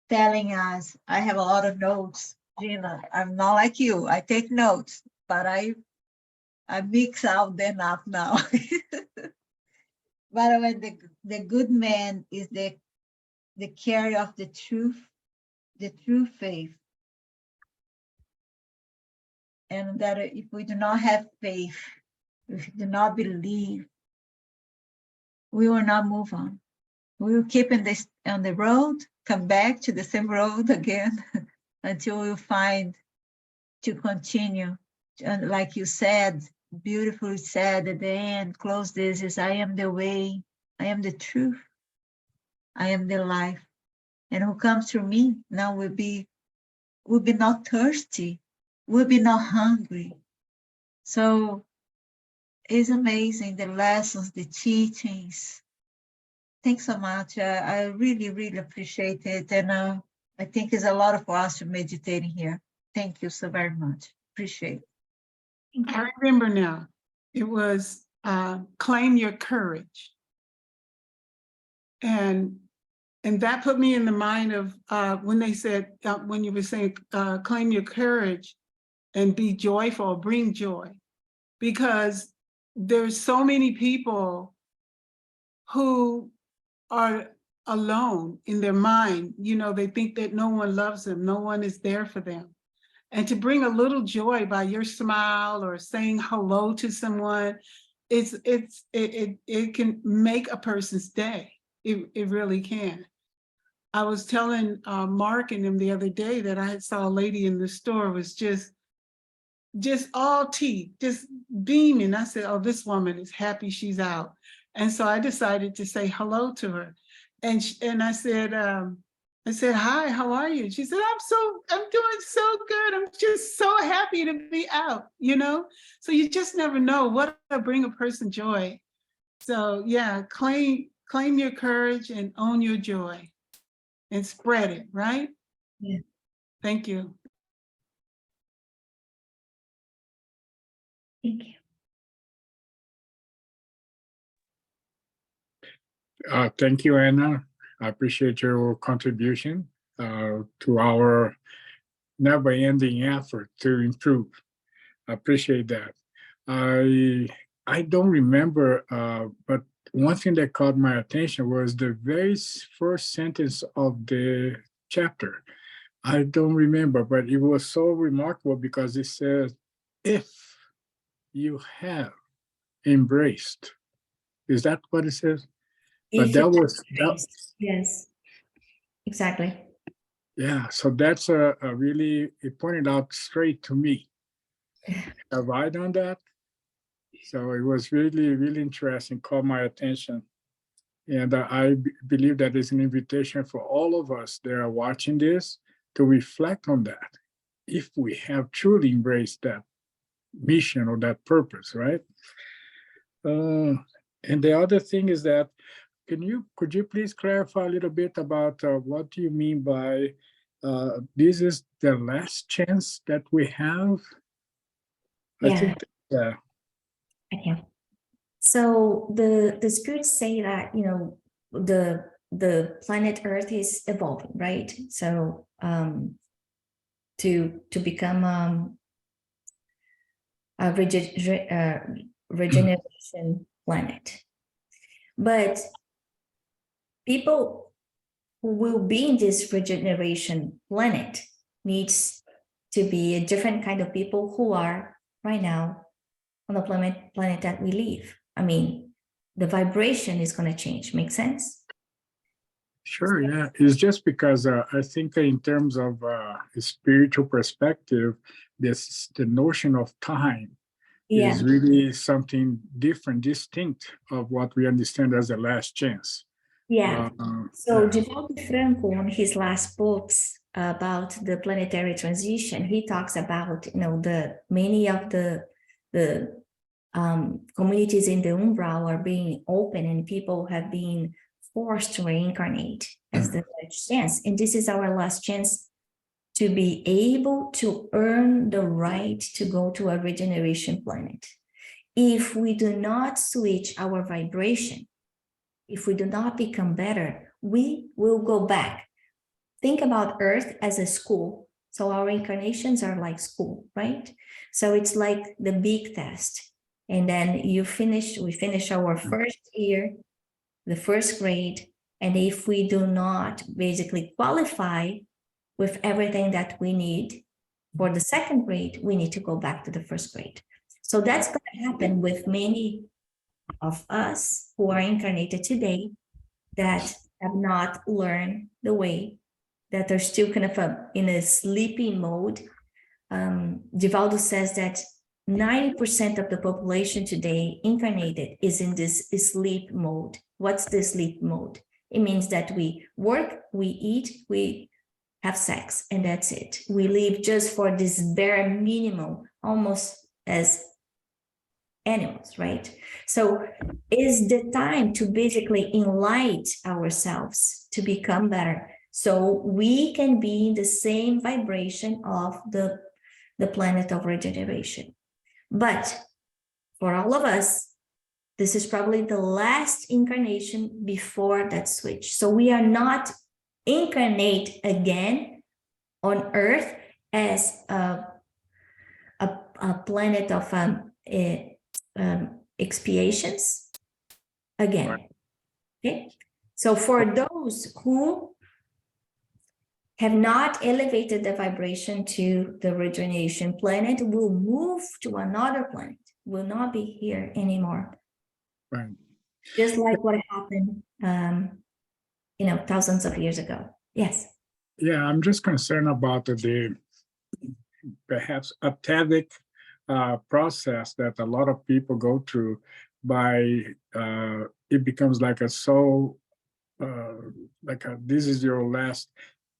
telling us, I have a lot of notes, Gina, I'm not like you, I take notes, but I mix out them up now. But when the good man is the carrier of the true faith. And that if we do not have faith, if we do not believe, we will not move on. We will keep on the road, come back to the same road again until we find to continue. And like you said, beautifully said at the end, close this is, I am the way, I am the truth, I am the life. And who comes through me now will be not thirsty, will be not hungry. So it's amazing, the lessons, the teachings. Thanks so much. I really, really appreciate it. And I think it's a lot for us to meditate in here. Thank you so very much. Appreciate it. I remember now, it was claim your courage. And that put me in the mind of when they said, when you were saying, claim your courage and be joyful, bring joy. Because there's so many people who are alone in their mind. You know, they think that no one loves them, no one is there for them. And to bring a little joy by your smile or saying hello to someone, it can make a person's day. It really can. I was telling Mark and him the other day that I saw a lady in the store was just all teeth, just beaming. I said, oh, this woman is happy she's out. And so I decided to say hello to her. And I said, hi, how are you? She said, I'm doing so good. I'm just so happy to be out, you know? So you just never know what will bring a person joy. So yeah, claim your courage and own your joy and spread it, right? Yeah. Thank you. Thank you. Thank you, Anna. I appreciate your contribution to our never-ending effort to improve. I appreciate that. I don't remember, but one thing that caught my attention was the very first sentence of the chapter. I don't remember, but it was so remarkable because it says, if you have embraced. Is that what it says? But that was, yes. exactly. Yeah, so that's a really, it pointed out straight to me. Have I done that? So it was really, really interesting, caught my attention. And believe that is an invitation for all of us that are watching this to reflect on that. If we have truly embraced that mission or that purpose, right? And the other thing is that, could you please clarify a little bit about what do you mean by this is the last chance that we have? I Yeah. think, yeah. Okay. So the spirits say that, you know, the planet Earth is evolving, right? So to become a regeneration planet. But people who will be in this regeneration planet needs to be a different kind of people who are right now on the planet that we live. I mean, the vibration is going to change. Make sense? Sure, yeah. It's just because I think in terms of a spiritual perspective, the notion of time Yeah. is really something different, distinct of what we understand as the last chance. Yeah. So Yeah. Divaldo Franco, in his last books about the planetary transition, he talks about, you know, the many of the communities in the umbral are being open and people have been forced to reincarnate as the last chance. And this is our last chance to be able to earn the right to go to a regeneration planet. If we do not switch our vibration, if we do not become better, we will go back. Think about Earth as a school. So our incarnations are like school, right? So it's like the big test. And then we finish our first year, the first grade. And if we do not basically qualify with everything that we need for the second grade, we need to go back to the first grade. So that's going to happen with many of us who are incarnated today that have not learned the way, that are still kind of in a sleeping mode. Divaldo says that 90% of the population today incarnated is in this sleep mode. What's the sleep mode? It means that we work, we eat, we have sex, and that's it. We live just for this bare minimum, almost as animals, right? So is the time to basically enlighten ourselves to become better, so we can be in the same vibration of the planet of regeneration. But for all of us, this is probably the last incarnation before that switch. So we are not incarnate again on Earth as a planet of expiations again. Right. Okay, so for those who have not elevated the vibration to the regeneration planet, will move to another planet, will not be here anymore. Right. Just like what happened, you know, thousands of years ago. Yes. Yeah, I'm just concerned about the perhaps atavic process that a lot of people go through by it becomes like a soul, this is your last.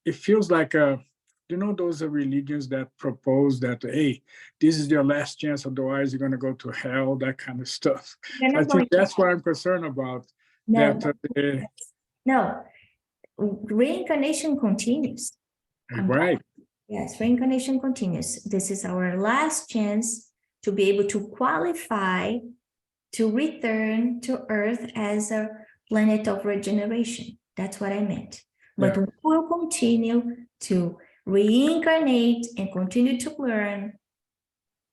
It feels like you know, those are religions that propose that, hey, this is your last chance, otherwise you're going to go to hell, that kind of stuff. I think that's what I'm concerned about. No, that, no, reincarnation continues. Right. Yes, reincarnation continues. This is our last chance to be able to qualify to return to Earth as a planet of regeneration. That's what I meant. But Yeah. we will continue to reincarnate and continue to learn,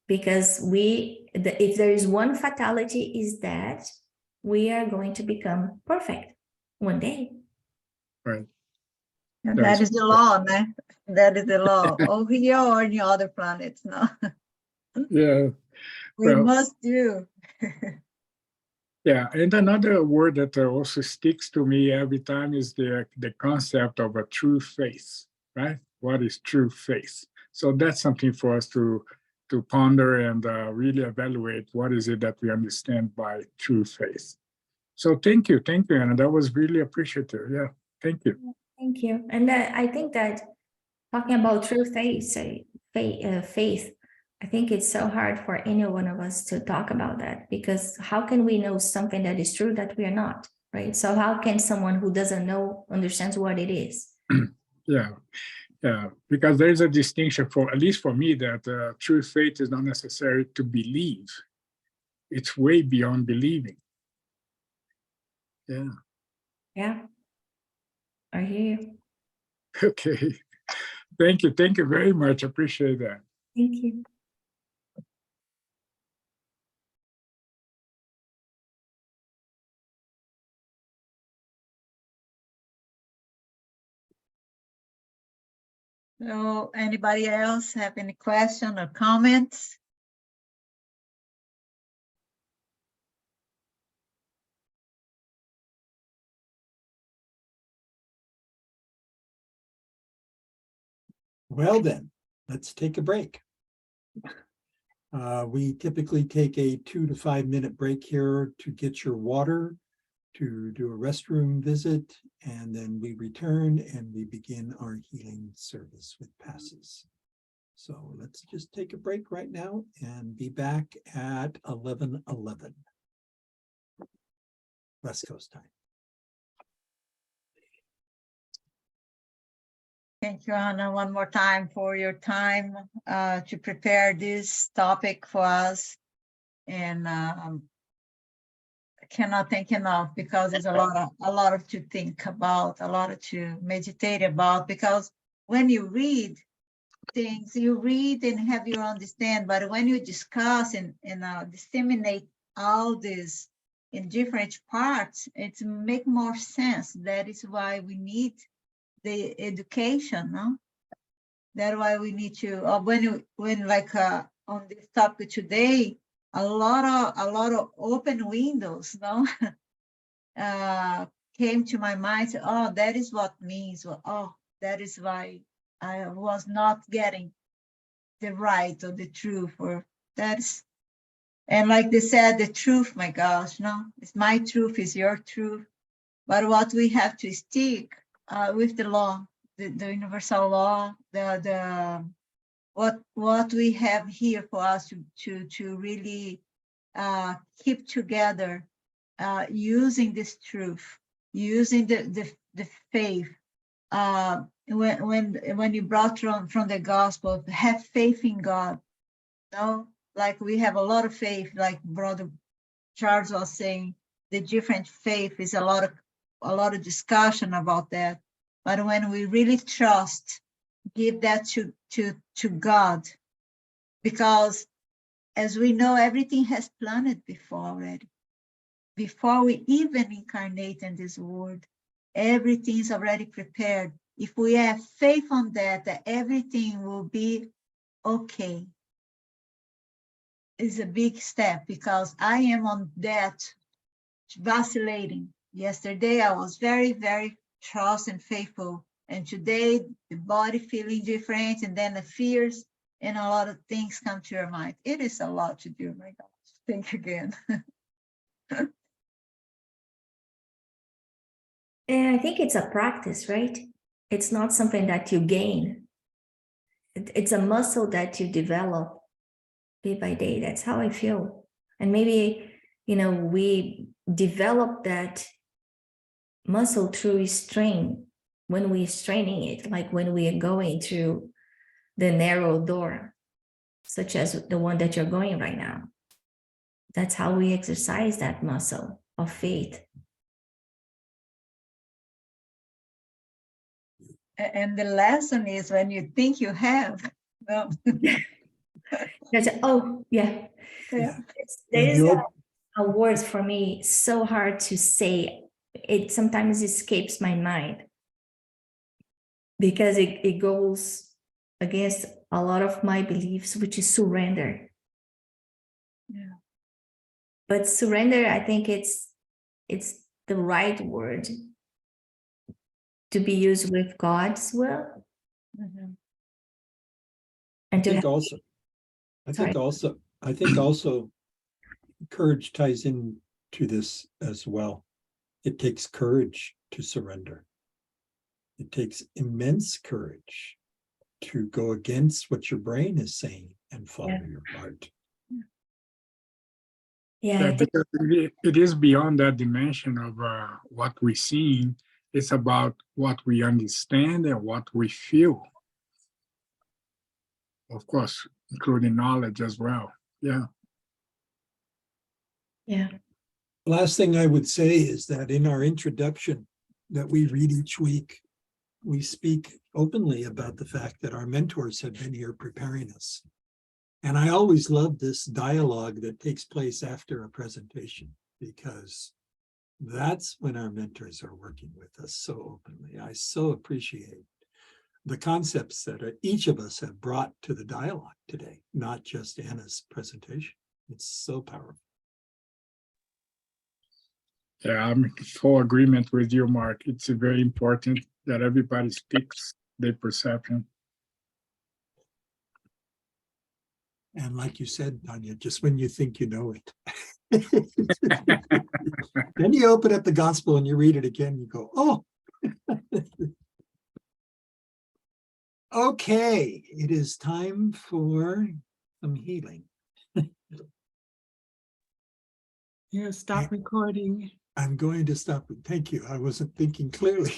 because if there is one fatality, is that we are going to become perfect one day. Right. And That's- that is the law, man. That is the law. Over here or on the other planets, no. Yeah. We Well- must do. Yeah, and another word that also sticks to me every time is the concept of a true faith, right? What is true faith? So that's something for us to ponder and really evaluate what is it that we understand by true faith. So thank you, Anna. That was really appreciative. Yeah, thank you. Thank you. And I think that talking about true faith, faith, I think it's so hard for any one of us to talk about that, because how can we know something that is true that we are not, right? So how can someone who doesn't know understands what it is? Yeah, because there's a distinction, for at least for me, that true faith is not necessary to believe. It's way beyond believing. Yeah. Yeah, I hear you. Okay. Thank you very much. Appreciate that. Thank you. So anybody else have any question or comments? Well then, let's take a break. We typically take a 2 to 5 minute break here to get your water, to do a restroom visit, and then we return and we begin our healing service with passes. So let's just take a break right now and be back at 11:11 West Coast time. Thank you, Anna, one more time for your time to prepare this topic for us. And I cannot thank enough, because there's a lot of to think about, a lot to meditate about, because when you read things, you read and have your understand, but when you discuss and disseminate all this in different parts, it make more sense. That is why we need the education, no? That's why we need to, when like on this topic today, a lot of open windows, no? Came to my mind. Oh, that is what means. Oh, that is why I was not getting the right or the truth, or that's, and like they said, the truth, my gosh, no, it's my truth, is your truth. But what we have to stick with the law, the universal law, the what we have here for us to really keep together, using this truth, using the faith. When you brought from the gospel, have faith in God. No, like we have a lot of faith, like Brother Charles was saying, the different faith is a lot of discussion about that. But when we really trust, give that to God, because as we know, everything has planned before already. Before we even incarnate in this world, everything is already prepared. If we have faith on that everything will be okay. It's a big step, because I am on that vacillating. Yesterday, I was very, very trust and faithful. And today, the body feeling different, and then the fears and a lot of things come to your mind. It is a lot to do, my gosh. Think again. And I think it's a practice, right? It's not something that you gain. It's a muscle that you develop day by day. That's how I feel. And maybe, we develop that muscle through strain, when we're straining it, like when we are going through the narrow door, such as the one that you're going right now. That's how we exercise that muscle of faith. And the lesson is, when you think you have, no. Oh, yeah. Yeah. There is a word for me so hard to say. It sometimes escapes my mind, because it goes against a lot of my beliefs, which is surrender. Yeah. but surrender, I think it's the right word to be used with God's will. Mhm. I And to think have, also, Sorry. I think also courage ties into this as well. It takes courage to surrender. It takes immense courage to go against what your brain is saying and follow Yeah. your heart. yeah, Yeah, I think, because it is beyond that dimension of what we see. It's about what we understand and what we feel. Of course, including knowledge as well. Yeah. yeah, Last thing I would say is that in our introduction that we read each week, we speak openly about the fact that our mentors have been here preparing us. And I always love this dialogue that takes place after a presentation, because that's when our mentors are working with us so openly. I so appreciate the concepts that each of us have brought to the dialogue today, not just Anna's presentation. It's so powerful. Yeah, I'm in full agreement with you, Mark. It's very important that everybody speaks their perception. And like you said, Tanya, just when you think you know it, then you open up the gospel and you read it again, you go, oh. Okay, it is time for some healing. Yeah, stop recording. I'm going to stop. Thank you. I wasn't thinking clearly.